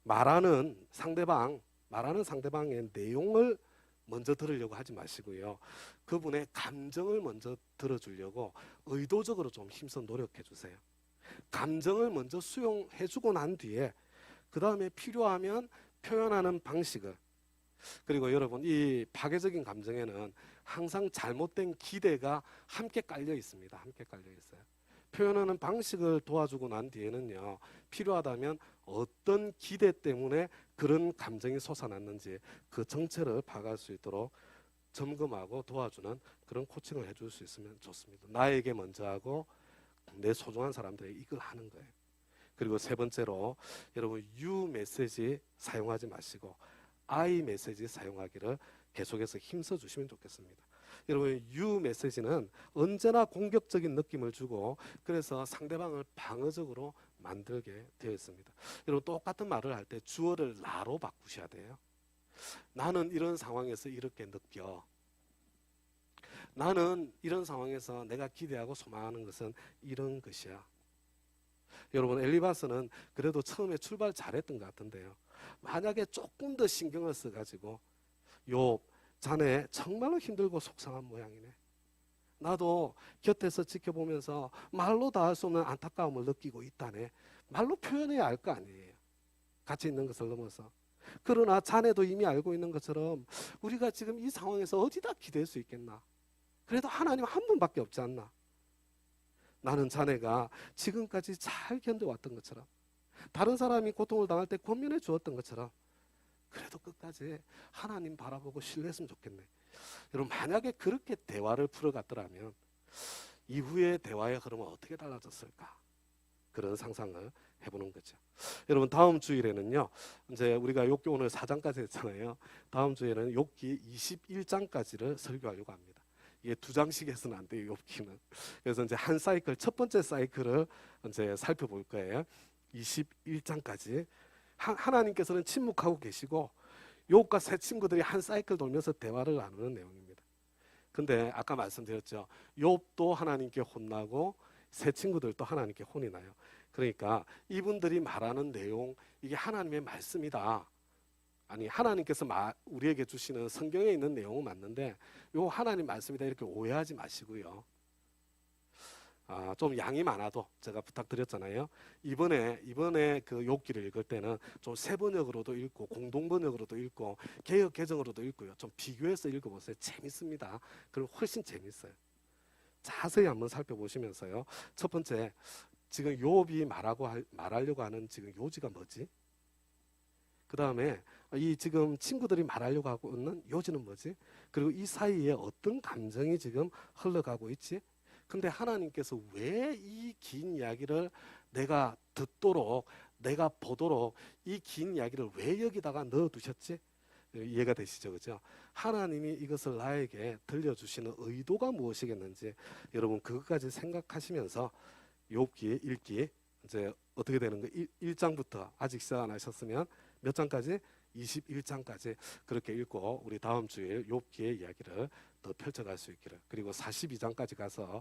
말하는 상대방의 내용을 먼저 들으려고 하지 마시고요. 그분의 감정을 먼저 들어주려고 의도적으로 좀 힘써 노력해 주세요. 감정을 먼저 수용해 주고 난 뒤에 그 다음에 필요하면 표현하는 방식을, 그리고 여러분 이 파괴적인 감정에는 항상 잘못된 기대가 함께 깔려 있습니다. 함께 깔려 있어요. 표현하는 방식을 도와주고 난 뒤에는요 필요하다면 어떤 기대 때문에 그런 감정이 솟아났는지 그 정체를 파악할 수 있도록 점검하고 도와주는 그런 코칭을 해줄 수 있으면 좋습니다. 나에게 먼저 하고 내 소중한 사람들에게 이걸 하는 거예요. 그리고 세 번째로 여러분 you 메시지 사용하지 마시고 I 메시지 사용하기를 계속해서 힘써 주시면 좋겠습니다. 여러분 you 메시지는 언제나 공격적인 느낌을 주고 그래서 상대방을 방어적으로 만들게 되어 있습니다. 여러분 똑같은 말을 할 때 주어를 나로 바꾸셔야 돼요. 나는 이런 상황에서 이렇게 느껴. 나는 이런 상황에서 내가 기대하고 소망하는 것은 이런 것이야. 여러분 엘리바스는 그래도 처음에 출발 잘했던 것 같은데요. 만약에 조금 더 신경을 써가지고 욥 자네 정말로 힘들고 속상한 모양이네. 나도 곁에서 지켜보면서 말로 다 할 수 없는 안타까움을 느끼고 있다네. 말로 표현해야 할 거 아니에요. 같이 있는 것을 넘어서. 그러나 자네도 이미 알고 있는 것처럼 우리가 지금 이 상황에서 어디다 기댈 수 있겠나. 그래도 하나님 한 분밖에 없지 않나. 나는 자네가 지금까지 잘 견뎌왔던 것처럼 다른 사람이 고통을 당할 때 권면해 주었던 것처럼 그래도 끝까지 하나님 바라보고 신뢰했으면 좋겠네. 여러분 만약에 그렇게 대화를 풀어갔더라면 이후의 대화의 흐름은 어떻게 달라졌을까? 그런 상상을 해보는 거죠. 여러분 다음 주일에는요. 이제 우리가 욥기 오늘 4장까지 했잖아요. 다음 주에는 욥기 21장까지를 설교하려고 합니다. 이게 2장씩 해서는 안 돼요. 욥기는. 그래서 이제 한 사이클 첫 번째 사이클을 이제 살펴볼 거예요. 21장까지 하나님께서는 침묵하고 계시고 욥과 세 친구들이 한 사이클 돌면서 대화를 나누는 내용입니다. 근데 아까 말씀드렸죠. 욥도 하나님께 혼나고 세 친구들도 하나님께 혼이 나요. 그러니까 이분들이 말하는 내용 이게 하나님의 말씀이다. 아니 하나님께서 우리에게 주시는 성경에 있는 내용은 맞는데 요 하나님 말씀이다 이렇게 오해하지 마시고요. 좀 양이 많아도 제가 부탁드렸잖아요. 이번에 그 욥기를 읽을 때는 좀 세번역으로도 읽고 공동번역으로도 읽고 개역 개정으로도 읽고요. 좀 비교해서 읽어보세요. 재밌습니다. 그리고 훨씬 재밌어요. 자세히 한번 살펴보시면서요. 첫 번째, 지금 욥이 말하려고 하는 지금 요지가 뭐지? 그 다음에 이 지금 친구들이 말하려고 하고 있는 요지는 뭐지? 그리고 이 사이에 어떤 감정이 지금 흘러가고 있지? 근데 하나님께서 왜 이 긴 이야기를 내가 듣도록 내가 보도록 이 긴 이야기를 왜 여기다가 넣어두셨지? 이해가 되시죠? 그죠? 하나님이 이것을 나에게 들려주시는 의도가 무엇이겠는지 여러분 그것까지 생각하시면서 욥기 읽기 이제 어떻게 되는 거 1장부터 아직 시작 안 하셨으면 몇 장까지? 21장까지 그렇게 읽고 우리 다음 주일 욥기의 이야기를 더 펼쳐갈 수 있기를, 그리고 42장까지 가서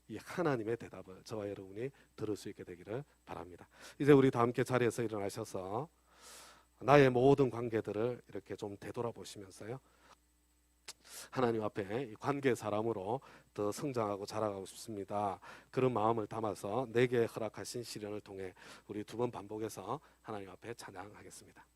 이 하나님의 대답을 저와 여러분이 들을 수 있게 되기를 바랍니다. 이제 우리 다 함께 자리에서 일어나셔서 나의 모든 관계들을 이렇게 좀 되돌아보시면서요. 하나님 앞에 관계의 사람으로 더 성장하고 자라가고 싶습니다. 그런 마음을 담아서 내게 허락하신 시련을 통해 우리 두 번 반복해서 하나님 앞에 찬양하겠습니다.